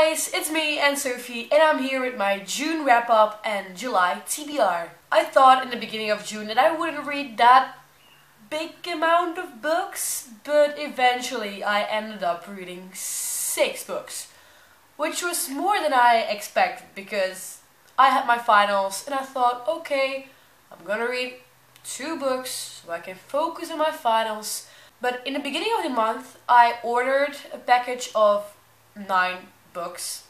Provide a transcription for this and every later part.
guys, it's me, Ann-Sophie, and I'm here with my June wrap-up and July TBR. I thought in the beginning of June that I wouldn't read that big amount of books, but eventually I ended up reading 6 books, which was more than I expected because I had my finals and I thought, okay, I'm gonna read 2 books so I can focus on my finals. But in the beginning of the month, I ordered a package of 9 books,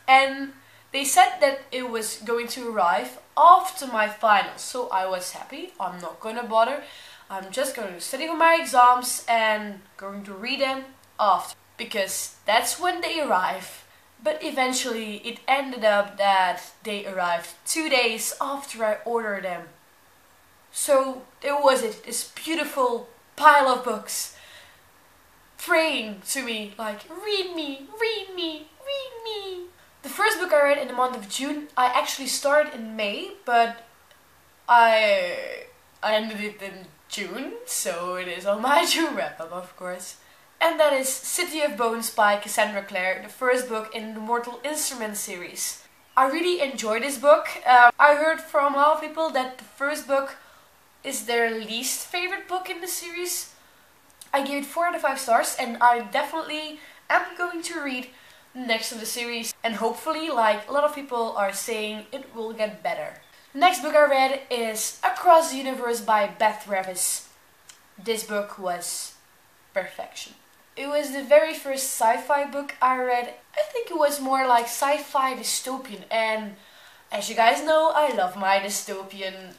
and they said that it was going to arrive after my finals, so I was happy. I'm not gonna bother. I'm just going to study for my exams and going to read them after, because that's when they arrive. But eventually it ended up that they arrived 2 days after I ordered them. So there was it, this beautiful pile of books praying to me like, read me, read me, read me. The first book I read in the month of June, I actually started in May, but I ended it in June, so it is on my June wrap-up, of course. And that is City of Bones by Cassandra Clare, the first book in the Mortal Instruments series. I really enjoyed this book. I heard from a lot of people that the first book is their least favorite book in the series. I gave it 4 out of 5 stars, and I definitely am going to read the next of the series, and hopefully, like a lot of people are saying, it will get better. The next book I read is Across the Universe by Beth Revis. This book was perfection. It was the very first sci-fi book I read. I think it was more like sci-fi dystopian, and as you guys know, I love my dystopian.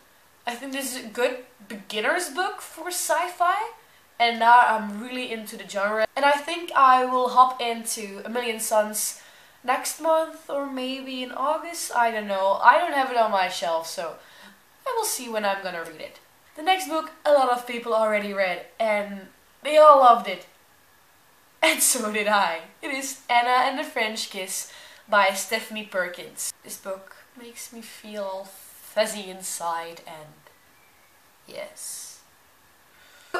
I think this is a good beginner's book for sci-fi, and now I'm really into the genre. And I think I will hop into A Million Suns next month, or maybe in August, I don't know. I don't have it on my shelf, so I will see when I'm gonna read it. The next book a lot of people already read, and they all loved it. And so did I. It is Anna and the French Kiss by Stephanie Perkins. This book makes me feel all fuzzy inside, and yes.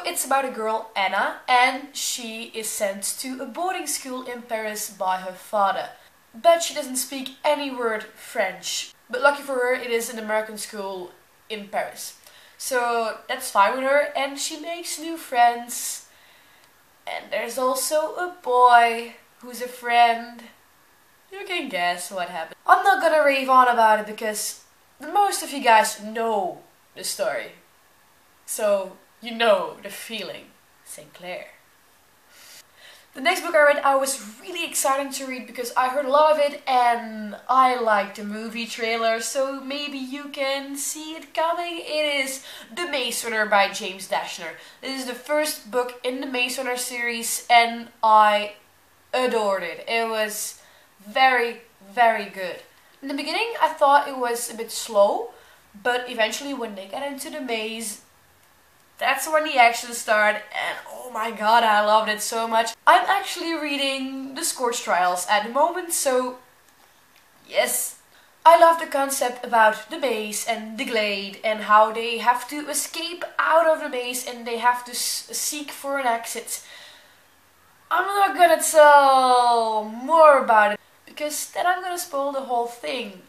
It's about a girl, Anna, and she is sent to a boarding school in Paris by her father. But she doesn't speak any word French. But lucky for her, it is an American school in Paris. So that's fine with her, and she makes new friends. And there's also a boy who's a friend. You can guess what happened. I'm not gonna rave on about it because most of you guys know the story. So you know the feeling. St. Clair. The next book I read, I was really excited to read because I heard a lot of it and I liked the movie trailer, so maybe you can see it coming. It is The Maze Runner by James Dashner. This is the first book in the Maze Runner series and I adored it. It was very, very good. In the beginning I thought it was a bit slow, but eventually when they get into the maze, that's when the action started, and oh my god, I loved it so much. I'm actually reading The Scorch Trials at the moment, so yes. I love the concept about the maze and the glade and how they have to escape out of the maze and they have to seek for an exit. I'm not gonna tell more about it because then I'm gonna spoil the whole thing,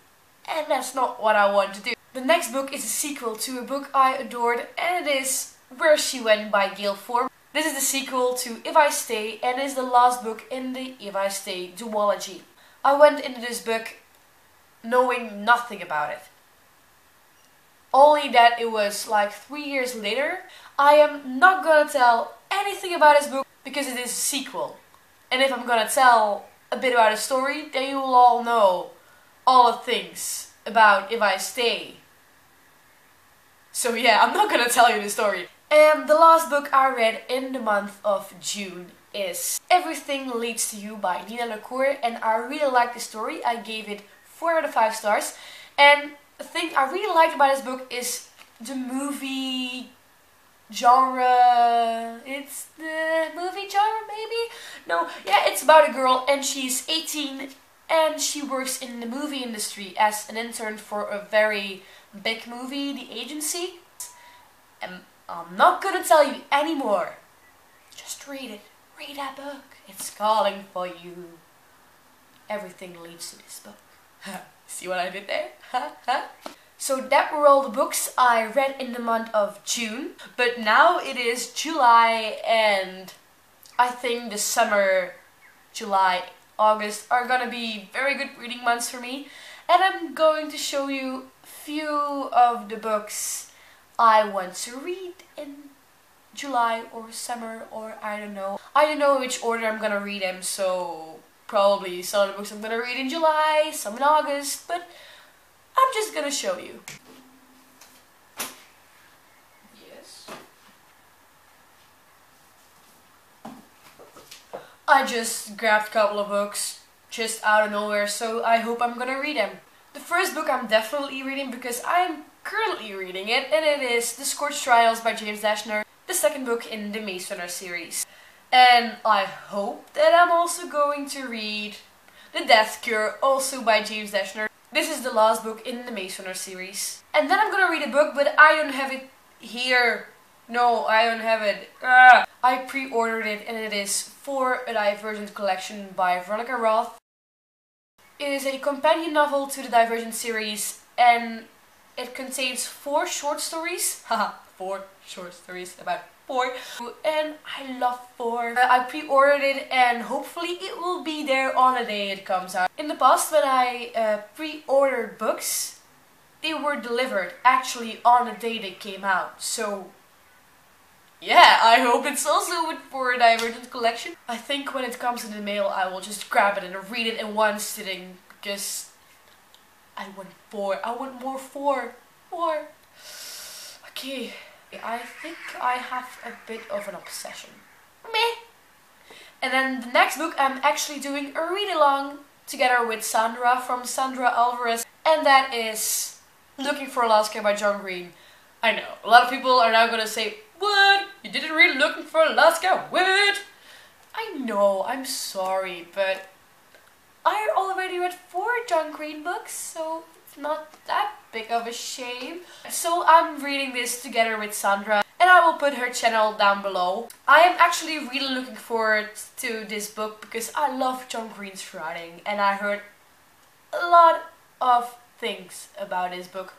and that's not what I want to do. The next book is a sequel to a book I adored, and it is Where She Went by Gail Form. This is the sequel to If I Stay and is the last book in the If I Stay duology. I went into this book knowing nothing about it. Only that it was like 3 years later. I am not gonna tell anything about this book because it is a sequel. And if I'm gonna tell a bit about the story, then you will all know all the things about If I Stay. So yeah, I'm not gonna tell you the story. And the last book I read in the month of June is Everything Leads to You by Nina LaCour, and I really liked the story. I gave it 4 out of 5 stars. And the thing I really liked about this book is the movie genre. It's the movie genre, maybe? No, yeah, it's about a girl and she's 18 and she works in the movie industry as an intern for a very big movie, The Agency. And I'm not gonna tell you anymore. Just read it. Read that book. It's calling for you. everything leads to this book. See what I did there? So that were all the books I read in the month of June. But now it is July, and I think the summer, July, August are gonna be very good reading months for me. And I'm going to show you a few of the books I want to read in July or summer, or I don't know. I don't know which order I'm gonna read them, so probably some of the books I'm gonna read in July, some in August, but I'm just gonna show you. Yes. I just grabbed a couple of books just out of nowhere, so I hope I'm gonna read them. The first book I'm definitely reading because I'm currently reading it, and it is The Scorched Trials by James Dashner, the second book in the Maze Runner series. And I hope that I'm also going to read The Death Cure, also by James Dashner. This is the last book in the Maze Runner series. And then I'm gonna read a book, but I don't have it here. No, I don't have it. I pre-ordered it, and it is For a Divergent collection by Veronica Roth. It is a companion novel to the Divergent series, and it contains 4 short stories. Haha, 4 short stories about 4. And I love 4. I pre-ordered it, and hopefully it will be there on the day it comes out. In the past, when I pre-ordered books, they were delivered actually on the day they came out. So yeah, I hope it's also with For a Divergent collection. I think when it comes in the mail, I will just grab it and read it in one sitting, because I want 4. I want more 4. Okay, I think I have a bit of an obsession. Meh. And then the next book, I'm actually doing a read-along together with Sandra from Sandra Alvarez, and that is Looking for Alaska by John Green. I know, a lot of people are now gonna say, "What? You didn't read Looking for Alaska? What?" I know, I'm sorry, but I already read 4 John Green books, so it's not that big of a shame. So I'm reading this together with Sandra, and I will put her channel down below. I am actually really looking forward to this book because I love John Green's writing, and I heard a lot of things about this book.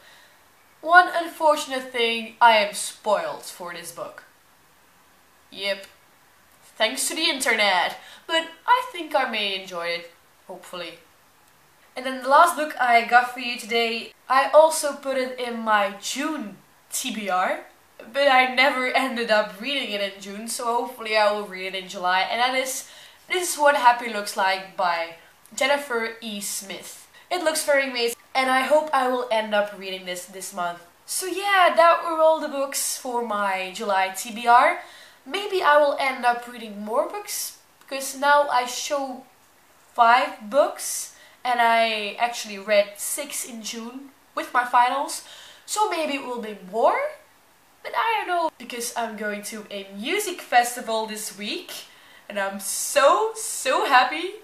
One unfortunate thing, I am spoiled for this book. Yep. Thanks to the internet. But I think I may enjoy it, hopefully. And then the last book I got for you today, I also put it in my June TBR, but I never ended up reading it in June, so hopefully I will read it in July. And that is This Is What Happy Looks Like by Jennifer E. Smith. It looks very amazing, and I hope I will end up reading this month. So yeah, that were all the books for my July TBR. Maybe I will end up reading more books, because now I show 5 books, and I actually read 6 in June with my finals. So maybe it will be more, but I don't know, because I'm going to a music festival this week, and I'm so happy.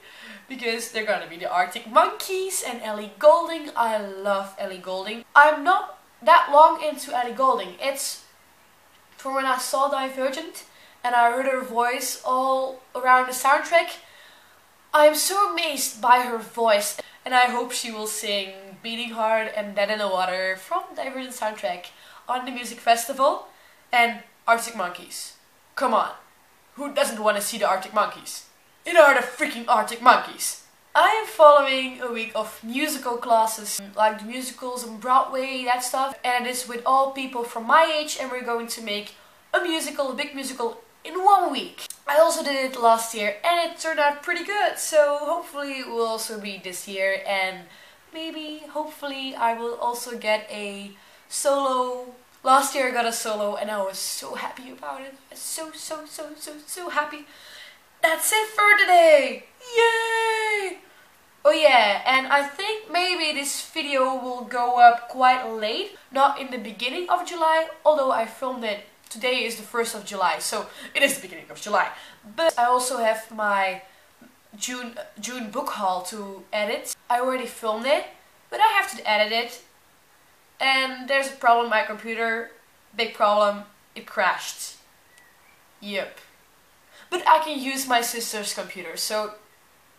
Because they're gonna be the Arctic Monkeys and Ellie Goulding. I love Ellie Goulding. I'm not that long into Ellie Goulding. It's from when I saw Divergent and I heard her voice all around the soundtrack. I am so amazed by her voice, and I hope she will sing Beating Heart and Dead in the Water from the Divergent soundtrack on the music festival. And Arctic Monkeys. Come on. Who doesn't want to see the Arctic Monkeys? It are the freaking Arctic Monkeys. I am following a week of musical classes, like the musicals on Broadway, that stuff. And it is with all people from my age, and we're going to make a musical, a big musical, in 1 week. I also did it last year, and it turned out pretty good. So hopefully it will also be this year, and maybe, hopefully, I will also get a solo. Last year I got a solo, and I was so happy about it. So happy. That's it for today! Yay! Oh yeah, and I think maybe this video will go up quite late, not in the beginning of July, although I filmed it. Today is the 1st of July, so it is the beginning of July. But I also have my June book haul to edit. I already filmed it, but I have to edit it. And there's a problem with my computer. Big problem, it crashed. Yep. But I can use my sister's computer, so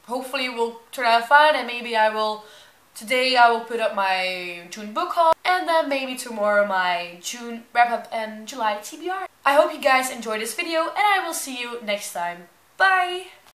hopefully it will turn out fine, and maybe today I will put up my June book haul, and then maybe tomorrow my June wrap up and July TBR. I hope you guys enjoyed this video, and I will see you next time. Bye!